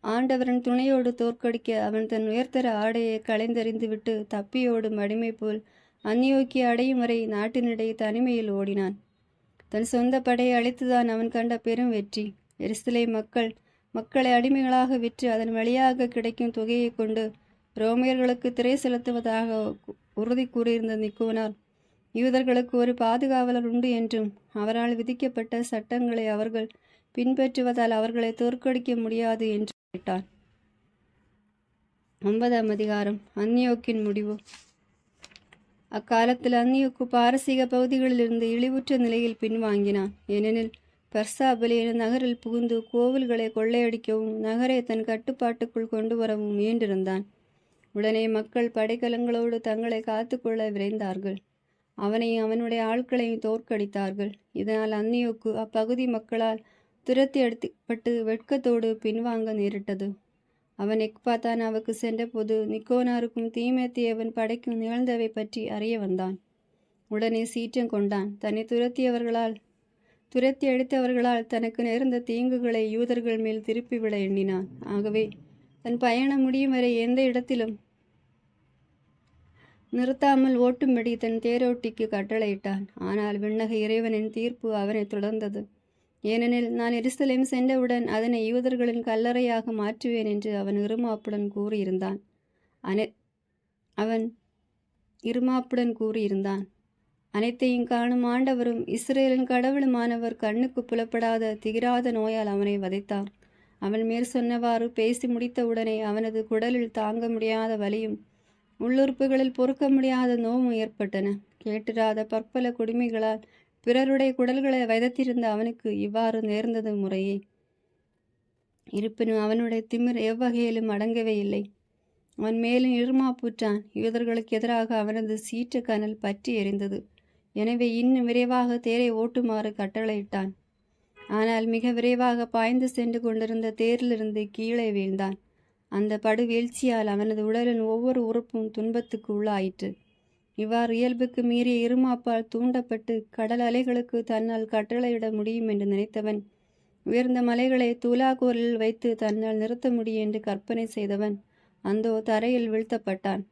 ஆண்டவரின் துணையோடு தோற்கடிக்க அவன் தன் உயர்தர ஆடையை களைந்தெறிந்துவிட்டு தப்பியோடும் அடிமை போல் அந்நியோக்கிய அடையும் வரை நாட்டினிடையே தனிமையில் ஓடினான். தன் சொந்த படையை அழித்துதான் அவன் கண்ட பெரும் வெற்றி. எருசலேம் மக்களை அடிமைகளாக விற்று அதன் வழியாக கிடைக்கும் தொகையை கொண்டு ரோமியர்களுக்கு திரை செலுத்துவதாக உறுதி கூறியிருந்த நிக்கோனார் யூதர்களுக்கு ஒரு பாதுகாவலர் உண்டு என்றும் அவரால் விதிக்கப்பட்ட சட்டங்களை அவர்கள் பின்பற்றுவதால் அவர்களை தோற்கடிக்க முடியாது என்று கேட்டான். 9ஆம் அதிகாரம். அந்நியோக்கின் முடிவு. அக்காலத்தில் அந்நியோக்கு பாரசீக பகுதிகளிலிருந்து இழிவுற்ற நிலையில் பின்வாங்கினான். ஏனெனில் பெர்சாபலி என நகரில் புகுந்து கோவில்களை கொள்ளையடிக்கவும் நகரை தன் கட்டுப்பாட்டுக்குள் கொண்டு வரவும் முயன்றிருந்தான். உடனே மக்கள் படைக்கலங்களோடு தங்களை காத்து கொள்ள விரைந்தார்கள். அவனையும் அவனுடைய ஆட்களையும் தோற்கடித்தார்கள். இதனால் அந்நியோக்கு அப்பகுதி மக்களால் துரத்தி அடிப்பட்டு வெட்கத்தோடு பின்வாங்க நேரிட்டது. அவன் எக்பாத்தானாவுக்கு சென்றபோது நிக்கோனாருக்கும் தீமோத்தேயுவின் படைக்கும் நிகழ்ந்தவை பற்றி அறிய வந்தான். உடனே சீற்றம் கொண்டான். தன்னை துரத்தி அடித்தவர்களால் தனக்கு நேர்ந்த தீங்குகளை யூதர்கள் மேல் திருப்பிவிட எண்ணினான். ஆகவே தன் பயணம் முடியும் வரை எந்த இடத்திலும் நிறுத்தாமல் ஓட்டும்படி தன் தேரோட்டிக்கு கட்டளையிட்டான். ஆனால் விண்ணக இறைவனின் தீர்ப்பு அவனை தொடர்ந்தது. ஏனெனில் நான் எருசலேம் சென்றவுடன் அதனை யூதர்களின் கல்லறையாக மாற்றுவேன் என்று அவன் இருமாப்புடன் கூறியிருந்தான். அனைத்தையும் காணும் ஆண்டவரும் இஸ்ரேலின் கடவுளுமானவர் கண்ணுக்கு புலப்படாத திகிராத நோயால் அவனை வதைத்தார். அவன் மேற் சொன்னவாறு பேசி முடித்தவுடனே அவனது குடலில் தாங்க முடியாத வலியும் உள்ளுறுப்புகளில் பொறுக்க முடியாத நோவும் ஏற்பட்டன. கேட்டிராத பற்பல கொடுமைகளால் பிறருடைய குடல்களை வதைத்திருந்த அவனுக்கு இவ்வாறு நேர்ந்தது முறையே. இருப்பினும் அவனுடைய திமிர் எவ்வகையிலும் அடங்கவே இல்லை. அவன் மேலும் இருமாப்புற்றான். யூதர்களுக்கு எதிராக அவனது சீற்ற கனல் பற்றி எரிந்தது. எனவே இன்னும் விரைவாக தேரை ஓட்டுமாறு கட்டளையிட்டான். ஆனால் மிக விரைவாக பாய்ந்து சென்று கொண்டிருந்த தேரிலிருந்து கீழே வீழ்ந்தான். அந்த படுவீழ்ச்சியால் அவனது உடலின் ஒவ்வொரு உறுப்பும் துன்பத்துக்கு உள்ளாயிற்று. இவ்வாறு இயல்புக்கு மீறிய இருமாப்பால் தூண்டப்பட்டு கடல் அலைகளுக்கு தன்னால் கட்டளையிட முடியும் என்று நினைத்தவன், உயர்ந்த மலைகளை தூலாகோலில் வைத்து தன்னால் நிறுத்த முடியும் என்று கற்பனை செய்தவன் அந்தோ தரையில் வீழ்த்தப்பட்டான்.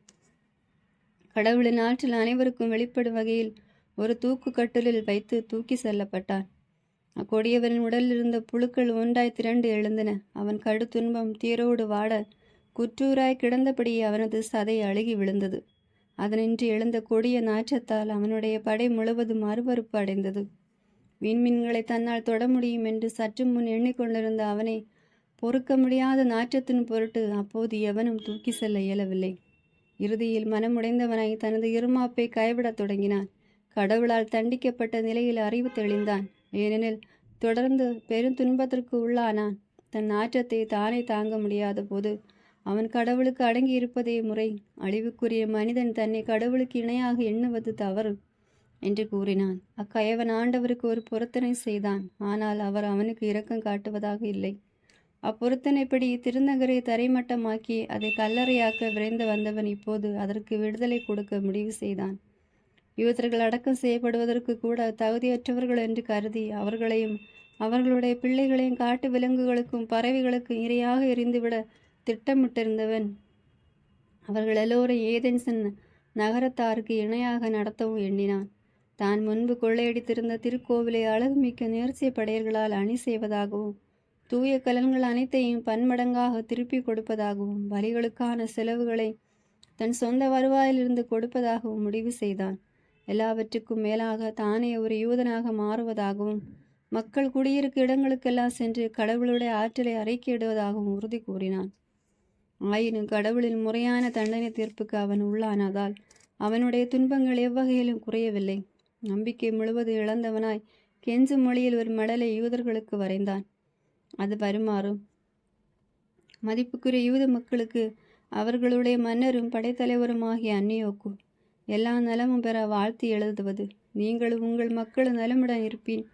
கடவுளின் ஆற்றல் அனைவருக்கும் வெளிப்படும் வகையில் ஒரு தூக்கு கட்டிலில் வைத்து தூக்கி செல்லப்பட்டான். அக்கொடியவனின் உடலில் இருந்த புழுக்கள் ஒன்றாய் திரண்டு எழுந்தன. அவன் கடு துன்பம் தீரோடு வாட குற்றூராய் கிடந்தபடி அவனது சதை அழுகி விழுந்தது. அதனின்றி எழுந்த கொடிய நாற்றத்தால் அவனுடைய படை முழுவதும் அருவருப்பு அடைந்தது. விண்மீன்களை தன்னால் தொட முடியும் என்று சற்று முன் எண்ணிக்கொண்டிருந்த அவனை பொறுக்க முடியாத நாற்றத்தின் பொருட்டு அப்போது எவனும் தூக்கி செல்ல இயலவில்லை. இறுதியில் மனமுடைந்தவனாய் தனது இருமாப்பை கைவிடத் தொடங்கினான். கடவுளால் தண்டிக்கப்பட்ட நிலையில் அறிவு தெளிந்தான். ஏனெனில் தொடர்ந்து பெருந்துன்பத்திற்கு உள்ளானான். தன் நாற்றத்தை தானே தாங்க முடியாத போது அவன் கடவுளுக்கு அடங்கி இருப்பதே முறை. அழிவுக்குரிய மனிதன் தன்னை கடவுளுக்கு இணையாக எண்ணுவது தவறு என்று கூறினான். அக்கயவன் ஆண்டவருக்கு ஒரு பொருத்தனை செய்தான். ஆனால் அவர் அவனுக்கு இரக்கம் காட்டுவதாக இல்லை. அப்பொருத்தனைப்படி திருநகரை தரைமட்டமாக்கி அதை கல்லறையாக்க விரைந்து வந்தவன் இப்போது அதற்கு விடுதலை கொடுக்க முடிவு செய்தான். யூதர்கள் அடக்கம் செய்யப்படுவதற்கு கூட தகுதியற்றவர்கள் என்று கருதி அவர்களையும் அவர்களுடைய பிள்ளைகளையும் காட்டு விலங்குகளுக்கும் பறவைகளுக்கும் இரையாக எறிந்துவிட திட்டமிட்டிருந்தவன் அவர்கள் எல்லோரும் ஏதென்சன் நகரத்தாருக்கு இணையாக நடத்தவும் எண்ணினான். தான் முன்பு கொள்ளையடித்திருந்த திருக்கோவிலை அழகுமிக்க நேர்ச்சிய படையர்களால் அணி செய்வதாகவும் தூய கலன்கள் அனைத்தையும் பன்மடங்காக திருப்பி கொடுப்பதாகவும் பலிகளுக்கான செலவுகளை தன் சொந்த வருவாயிலிருந்து கொடுப்பதாகவும் முடிவு செய்தான். எல்லாவற்றுக்கும் மேலாக தானே ஒரு யூதனாக மாறுவதாகவும் மக்கள் குடியிருக்கும் இடங்களுக்கெல்லாம் சென்று கடவுளுடைய ஆற்றலை அறிக்கையிடுவதாகவும் உறுதி கூறினான். ஆயினும் கடவுளின் முறையான தண்டனை தீர்ப்புக்கு அவன் உள்ளானதால் அவனுடைய துன்பங்கள் எவ்வகையிலும் குறையவில்லை. நம்பிக்கை முழுவதும் இழந்தவனாய் கெஞ்சும் மொழியில் ஒரு மடலை யூதர்களுக்கு வரைந்தான். அது வருமாறும்: மதிப்புக்குரிய யூத மக்களுக்கு அவர்களுடைய மன்னரும் படைத்தலைவருமாகிய அன்னியோக்கு எல்லா நலமும் பெற வாழ்த்தி எழுதுவது. நீங்களும் உங்கள் மக்களும் நலமுடன் இருப்பின்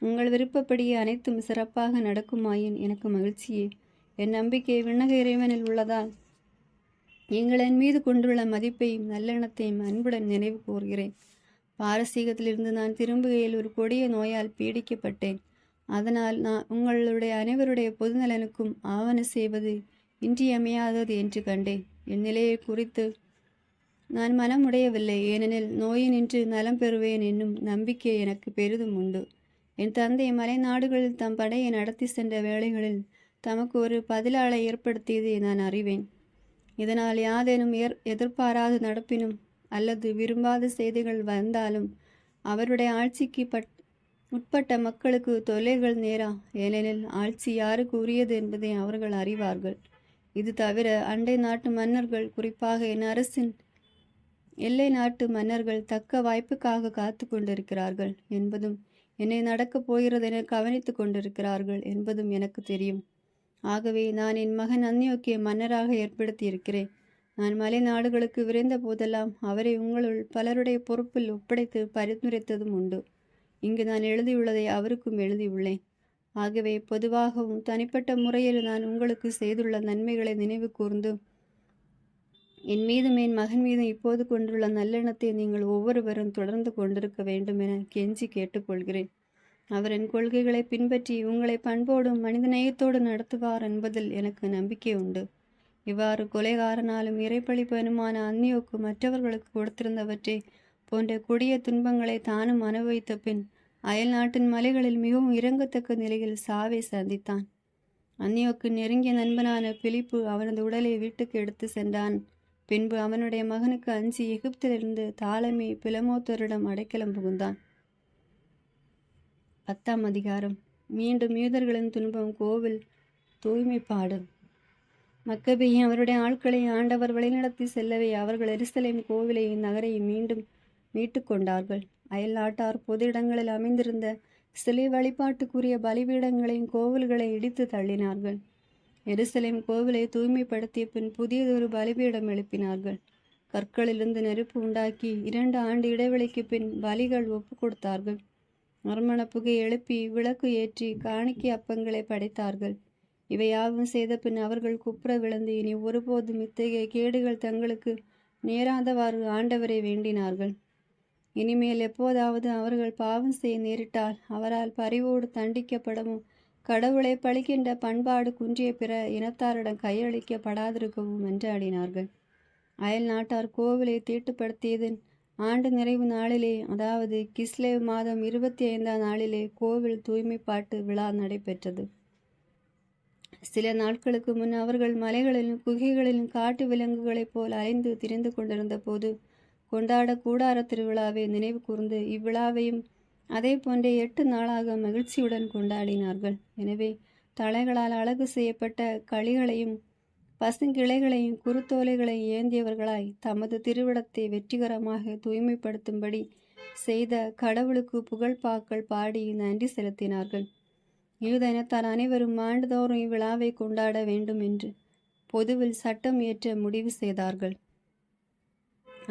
உங்கள் விருப்பப்படியே அனைத்தும் சிறப்பாக நடக்குமாயின் எனக்கு மகிழ்ச்சியே. என் நம்பிக்கை விண்ணக இறைவனில் உள்ளதால் நீங்கள் என் மீது கொண்டுள்ள மதிப்பையும் நல்லெண்ணத்தையும் அன்புடன் நினைவு கூறுகிறேன். பாரசீகத்திலிருந்து நான் திரும்புகையில் ஒரு கொடிய நோயால் பீடிக்கப்பட்டேன். அதனால் நான் உங்களுடைய அனைவருடைய பொதுநலனுக்கும் ஆவண செய்வது இன்றியமையாதது என்று கண்டேன். என் நிலையை குறித்து நான் மனமுடையவில்லை, ஏனெனில் நோயினின்று நலம் பெறுவேன் என்னும் நம்பிக்கை எனக்கு பெரிதும் உண்டு. என் தந்தை மலை நாடுகளில் தம் படையை நடத்தி சென்ற வேளைகளில் தமக்கு ஒரு பதிலாளை ஏற்படுத்தியதை நான் அறிவேன். இதனால் யாதேனும் எதிர்பாராது நடப்பினும் அல்லது விரும்பாத செய்திகள் வந்தாலும் அவருடைய ஆட்சிக்கு உட்பட்ட மக்களுக்கு தொல்லைகள் நேரா. ஏனெனில் ஆட்சி யாருக்கு உரியது என்பதை அவர்கள் அறிவார்கள். இது தவிர அண்டை நாட்டு மன்னர்கள், குறிப்பாக என் அரசின் எல்லை நாட்டு மன்னர்கள் தக்க வாய்ப்புக்காக காத்து கொண்டிருக்கிறார்கள் என்பதும் என்னை நடக்கப் போகிறது என கவனித்து கொண்டிருக்கிறார்கள் என்பதும் எனக்கு தெரியும். ஆகவே நான் என் மகன் அந்நியோக்கிய மன்னராக ஏற்படுத்தியிருக்கிறேன். நான் மலை நாடுகளுக்கு விரைந்த போதெல்லாம் அவரை உங்களுள் பலருடைய பொறுப்பில் ஒப்படைத்து பரிந்துரைத்ததும் உண்டு. இங்கு நான் எழுதியுள்ளதை அவருக்கும் எழுதியுள்ளேன். ஆகவே பொதுவாகவும் தனிப்பட்ட முறையில் நான் உங்களுக்கு செய்துள்ள நன்மைகளை நினைவு கூர்ந்து என் மீதும் என் மகன் மீதும் இப்போது கொண்டுள்ள நல்லெண்ணத்தை நீங்கள் ஒவ்வொருவரும் தொடர்ந்து கொண்டிருக்க வேண்டும் என கெஞ்சி கேட்டுக்கொள்கிறேன். அவர் என் கொள்கைகளை பின்பற்றி உங்களை பண்போடும் மனிதநேயத்தோடு நடத்துவார் என்பதில் எனக்கு நம்பிக்கை உண்டு. இவ்வாறு கொலைகாரனாலும் இறைப்பழிப்பனுமான அந்நியோக்கு மற்றவர்களுக்கு கொடுத்திருந்தவற்றை போன்ற கொடிய துன்பங்களை தானும் அனுபவித்த பின் அயல் நாட்டின் மலைகளில் மிகவும் இறங்கத்தக்க நிலையில் சாவை சந்தித்தான். அந்நியோக்கு நெருங்கிய நண்பனான பிலிப்பு அவனது உடலை வீட்டுக்கு எடுத்து சென்றான். பின்பு அவனுடைய மகனுக்கு அஞ்சி எகிப்திலிருந்து தாலமி பிலமோத்தரிடம் அடைக்கலம் புகுந்தான். 10ஆம் அதிகாரம். மீண்டும் யூதர்களின் துன்பம். கோவில் தூய்மைப்பாடு. மக்கபேயும் அவருடைய ஆட்களை ஆண்டவர் வழிநடத்தி செல்லவே அவர்கள் எருசலேம் கோவிலையும் நகரையும் மீண்டும் மீட்டு கொண்டார்கள். அயல் நாட்டார் பொது இடங்களில் அமைந்திருந்த சிலை வழிபாட்டுக்குரிய பலிபீடங்களையும் கோவில்களை இடித்து தள்ளினார்கள். எருசலேம் கோவிலை தூய்மைப்படுத்திய பின் புதியதொரு பலிபீடம் எழுப்பினார்கள். கற்களிலிருந்து நெருப்பு உண்டாக்கி 2 ஆண்டு இடைவெளிக்கு பின் பலிகள் ஒப்பு கொடுத்தார்கள். மர்மண புகை எழுப்பி விளக்கு ஏற்றி காணிக்கை அப்பங்களை படைத்தார்கள். இவையாவும் செய்த பின் அவர்கள் குப்புற விழுந்து இனி ஒருபோதும் இத்தகைய கேடுகள் தங்களுக்கு நேராதவாறு ஆண்டவரை வேண்டினார்கள். இனிமேல் எப்போதாவது அவர்கள் பாவம் செய்ய நேரிட்டால் அவரால் பரிவோடு தண்டிக்கப்படவும் கடவுளை பழிக்கின்ற பண்பாடு குன்றிய பிற இனத்தாரிடம் கையளிக்கப்படாதிருக்கவும் மன்றாடினார்கள். அயல் நாட்டார் கோவிலை தீட்டுப்படுத்தியதன் ஆண்டு நிறைவு நாளிலே, அதாவது கிஸ்லேவ் மாதம் 25ஆம் நாளிலே கோவில் தூய்மைப்பாட்டு விழா நடைபெற்றது. சில நாட்களுக்கு முன் அவர்கள் மலைகளிலும் குகைகளிலும் காட்டு விலங்குகளைப் போல் அலைந்து திரிந்து கொண்டிருந்த போது கொண்டாட கூடார திருவிழாவை நினைவு கூர்ந்து இவ்விழாவையும் அதே போன்றே 8 நாளாக மகிழ்ச்சியுடன் கொண்டாடினார்கள். எனவே தலைகளால் அழகு செய்யப்பட்ட களிகளையும் பசுங்கிளைகளையும் குருத்தோலைகளை ஏந்தியவர்களாய் தமது திருவிடத்தை வெற்றிகரமாக தூய்மைப்படுத்தும்படி செய்த கடவுளுக்கு புகழ்பாக்கள் பாடி நன்றி செலுத்தினார்கள். யூத இனத்தார் அனைவரும் ஆண்டுதோறும் இவ்விழாவை கொண்டாட வேண்டும் என்று பொதுவில் சட்டம் இயற்ற முடிவு செய்தார்கள்.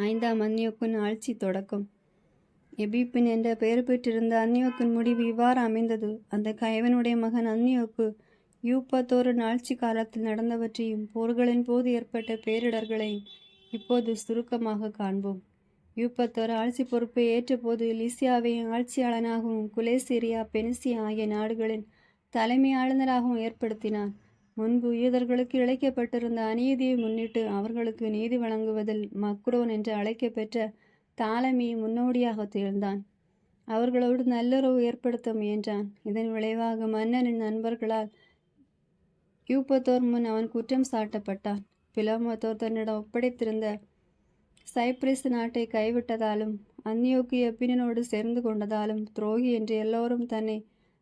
5ஆம் அந்நியோக்கின் ஆட்சி தொடக்கம். எபிப்பின் என்ற பெயர் பெற்றிருந்த அந்நியோக்கின் முடிவு இவ்வாறு அமைந்தது. அந்த கைவனுடைய மகன் அந்நியோக்கு யூப்பத்தோரின் ஆட்சி காலத்தில் நடந்தவற்றையும் போர்களின் போது ஏற்பட்ட பேரிடர்களை இப்போது சுருக்கமாக காண்போம். யூப்பத்தோர் ஆட்சி பொறுப்பை ஏற்றபோது லிசியாவை ஆட்சியாளனாகவும் குலேசிரியா பெனிசியா ஆகிய நாடுகளின் தலைமை ஆளுநராகவும் ஏற்படுத்தினார். முன்பு யூதர்களுக்கு இழைக்கப்பட்டிருந்த அநீதியை முன்னிட்டு அவர்களுக்கு நீதி வழங்குவதில் மக்ரோன் என்று அழைக்கப்பெற்ற தாலமி முன்னோடியாக திகழ்ந்தான். அவர்களோடு நல்லுறவு ஏற்படுத்த முயன்றான். இதன் விளைவாக மன்னனின் நண்பர்களால் யூப்பத்தோர் முன் அவன் குற்றம் சாட்டப்பட்டான். பிலோமத்தோர் தன்னிடம் ஒப்படைத்திருந்த சைப்ரஸ் நாட்டை கைவிட்டதாலும் அந்தியோக்கிய எப்பினோடு சேர்ந்து கொண்டதாலும் துரோகி என்று எல்லோரும் தன்னை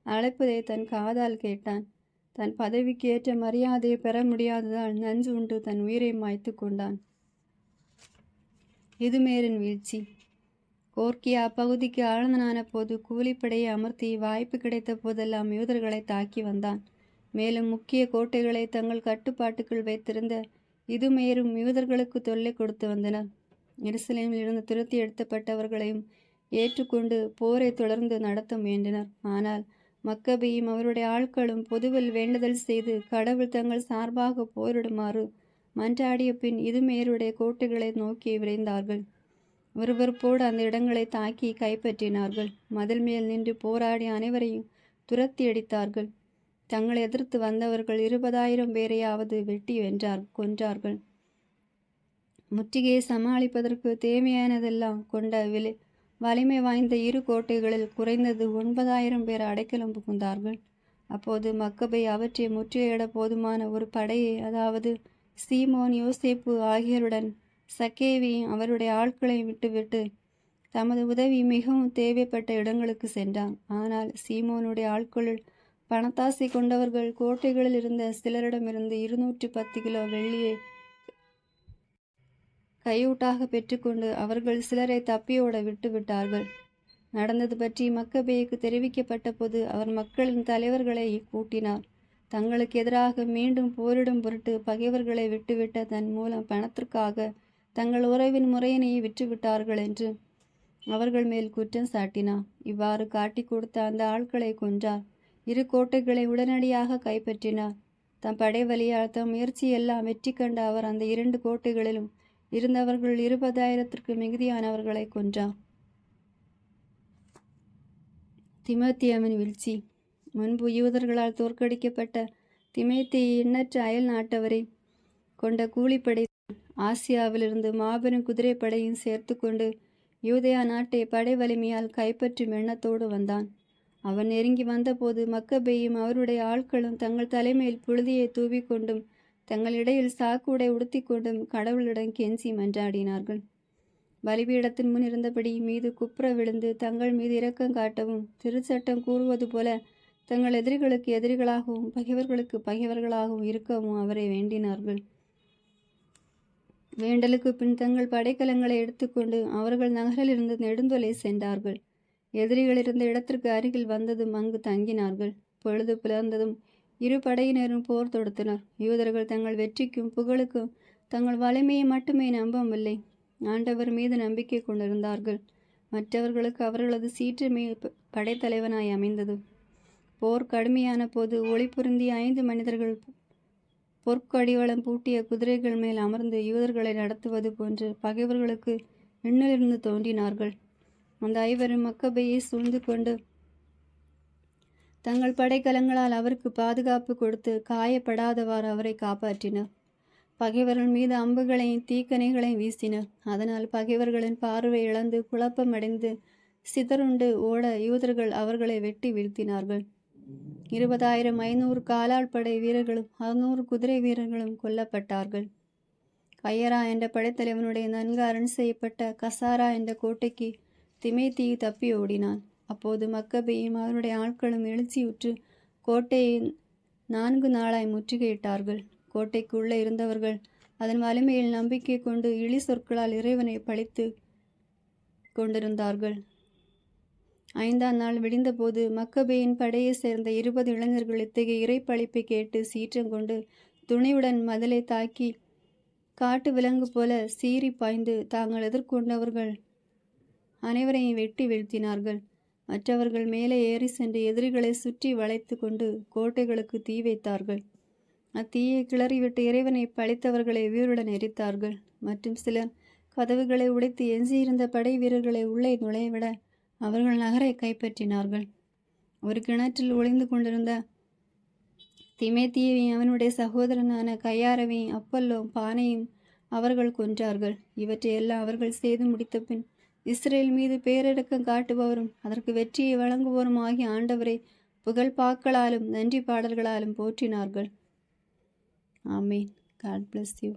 அழைப்பதை தன் காதால் கேட்டான். தன் பதவிக்கு ஏற்ற மரியாதையை பெற முடியாததால் நஞ்சு உண்டு தன் உயிரை மாய்த்து கொண்டான். இதுமேரின் வீழ்ச்சி. கோர்க்கியா அப்பகுதிக்கு ஆளுநனான போது கூலிப்படையை அமர்த்தி வாய்ப்பு கிடைத்த போதெல்லாம் யூதர்களை தாக்கி வந்தான். மேலும் முக்கிய கோட்டைகளை தங்கள் கட்டுப்பாட்டுக்குள் வைத்திருந்த இதுமேரும் யூதர்களுக்கு தொல்லை கொடுத்து வந்தனர். எருசலேமில் இருந்து துரத்தி எடுத்தப்பட்டவர்களையும் ஏற்றுக்கொண்டு போரை தொடர்ந்து நடத்த முயன்றனர். ஆனால் மக்கபேயும் அவருடைய ஆட்களும் பொதுவில் வேண்டுதல் செய்து கடவுள் தங்கள் சார்பாக போரிடுமாறு மன்றாடிய பின் இதுமேருடைய கோட்டைகளை நோக்கி விரைந்தார்கள். விறுவிறுப்போடு அந்த இடங்களை தாக்கி கைப்பற்றினார்கள். மதில் மேல் நின்று போராடி அனைவரையும் துரத்தி அடித்தார்கள். தங்களை எதிர்த்து வந்தவர்கள் 20,000 பேரையாவது வெட்டி கொன்றார்கள். முற்றுகையை சமாளிப்பதற்கு தேவையானதெல்லாம் கொண்ட வலிமை வாய்ந்த இரு கோட்டைகளில் குறைந்தது 9,000 பேர் அடைக்கலம் புகுந்தார்கள். அப்போது மக்கபை அவற்றை முற்றுகையிட போதுமான ஒரு படையை, அதாவது சீமோன் யோசேப்பு ஆகியோருடன் சக்கேவியும் அவருடைய ஆட்களையும் விட்டுவிட்டு தமது உதவி மிகவும் தேவைப்பட்ட இடங்களுக்கு சென்றான். ஆனால் சீமோனுடைய ஆட்களுள் பணத்தாசை கொண்டவர்கள் கோட்டைகளில் இருந்த சிலரிடமிருந்து 210 கிலோ வெள்ளியை கையூட்டாக பெற்றுக்கொண்டு அவர்கள் சிலரை தப்பியோட விட்டுவிட்டார்கள். நடந்தது பற்றி மக்கபேயுக்கு தெரிவிக்கப்பட்ட போது அவர் மக்களின் தலைவர்களை கூட்டினார். தங்களுக்கு எதிராக மீண்டும் போரிடும் பொருட்டு பகைவர்களை விட்டுவிட்ட தன் மூலம் பணத்திற்காக தங்கள் உறவின் முறையினை விற்றுவிட்டார்கள் என்று அவர்கள் மேல் குற்றம் சாட்டினார். இவ்வாறு காட்டி கொடுத்த அந்த ஆட்களை கொன்றார். இரு கோட்டைகளை உடனடியாக கைப்பற்றினார். தம் படை வழியால் தம் முயற்சியெல்லாம் வெற்றி கண்ட அவர் அந்த 2 கோட்டைகளிலும் இருந்தவர்கள் 20,000ற்கு மிகுதியானவர்களை கொன்றார். திமோத்தேயுவின் வீழ்ச்சி. முன்பு யூதர்களால் தோற்கடிக்கப்பட்ட திமோத்தேயு எண்ணற்ற அயல் நாட்டவரை கொண்ட கூலிப்படை ஆசியாவிலிருந்து மாபெரும் குதிரைப்படையும் சேர்த்து கொண்டு யூதேயா நாட்டை படை வலிமையால் கைப்பற்றும் எண்ணத்தோடு வந்தான். அவன் நெருங்கி வந்தபோது மக்கபேயும் அவருடைய ஆட்களும் தங்கள் தலைமையில் புழுதியை தூவிக்கொண்டும் தங்கள் இடையில் சாக்குடை உடுத்தி கொண்டும் கடவுளிடம் கெஞ்சி மன்றாடினார்கள். பலிபீடத்தின் முன் இருந்தபடி மீது குப்புற விழுந்து தங்கள் மீது இரக்கம் காட்டவும் திருச்சட்டம் கூறுவது போல தங்கள் எதிரிகளுக்கு எதிரிகளாகவும் பகைவர்களுக்கு பகைவர்களாகவும் இருக்கவும் அவரை வேண்டினார்கள். வேண்டலுக்கு பின் தங்கள் படைக்கலங்களை எடுத்துக்கொண்டு அவர்கள் நகரிலிருந்து நெடுந்தொலை சென்றார்கள். எதிரிகள் இருந்த இடத்திற்கு அருகில் வந்ததும் அங்கு தங்கினார்கள். பொழுது புலர்ந்ததும் இரு படையினரும் போர் தொடுத்தனர். யூதர்கள் தங்கள் வெற்றிக்கும் புகழுக்கும் தங்கள் வலிமையை மட்டுமே நம்பவில்லை, ஆண்டவர் மீது நம்பிக்கை கொண்டிருந்தார்கள். மற்றவர்களுக்கு அவர்களது சீற்றமே படைத்தலைவனாய் அமைந்தது. போர் கடுமையான போது ஒளி பொருந்திய 5 மனிதர்கள் பொற்கடிவளம் பூட்டிய குதிரைகள் மேல் அமர்ந்து யூதர்களை நடத்துவது போன்று பகைவர்களுக்கு விண்ணிலிருந்து தோன்றினார்கள். அந்த 5 மக்கபேயை சூழ்ந்து கொண்டு தங்கள் படைக்கலங்களால் அவருக்கு பாதுகாப்பு கொடுத்து காயப்படாதவாறு அவரை காப்பாற்றினர். பகைவர்கள் மீது அம்புகளையும் தீக்கணைகளையும் வீசினர். அதனால் பகைவர்களின் பார்வை இழந்து குழப்பமடைந்து சிதறுண்டு ஓட யூதர்கள் அவர்களை வெட்டி வீழ்த்தினார்கள். 20,500 காலாள் படை வீரர்களும் 600 குதிரை வீரர்களும் கொல்லப்பட்டார்கள். கையரா என்ற படைத்தலைவனுடைய நன்கு அரண் செய்யப்பட்ட கசாரா என்ற கோட்டைக்கு திமோத்தேயு தப்பி ஓடினான். அப்போது மக்கபேயும் அவருடைய ஆட்களும் எழுச்சியுற்று கோட்டையை 4 நாளாய் முற்றுகையிட்டார்கள். கோட்டைக்கு உள்ளே இருந்தவர்கள் அதன் வலிமையில் நம்பிக்கை கொண்டு இழி சொற்களால் இறைவனை பழித்து கொண்டிருந்தார்கள். 5ஆம் நாள் விடிந்தபோது மக்கபேயின் படையை சேர்ந்த 20 இளைஞர்கள் இத்தகைய இறைப்பழிப்பை கேட்டு சீற்றம் கொண்டு துணிவுடன் மதிலை தாக்கி காட்டு விலங்கு போல சீறி பாய்ந்து தாங்கள் எதிர்கொண்டவர்கள் அனைவரையும் வெட்டி வீழ்த்தினார்கள். மற்றவர்கள் மேலே ஏறி சென்று எதிரிகளை சுற்றி வளைத்து கொண்டு கோட்டைகளுக்கு தீ வைத்தார்கள். அத்தீயை கிளறிவிட்டு இறைவனை பழித்தவர்களை உயிருடன் எரித்தார்கள். மற்றும் சிலர் கதவுகளை உடைத்து எஞ்சியிருந்த படை வீரர்களை உள்ளே நுழையவிட அவர்கள் நகரை கைப்பற்றினார்கள். ஒரு கிணற்றில் ஒளிந்து கொண்டிருந்த திமேத்தியையும் அவனுடைய சகோதரனான கையாரவையும் அப்பல்லோ பானையும் அவர்கள் கொன்றார்கள். இவற்றையெல்லாம் அவர்கள் செய்து முடித்த பின் இஸ்ரேல் மீது பேரிரக்கம் காட்டுபவரும் அதற்கு வெற்றியை வழங்குவோரும் ஆகிய ஆண்டவரை புகழ்பாக்களாலும் நன்றி பாடல்களாலும் போற்றினார்கள். ஆமேன். God bless you.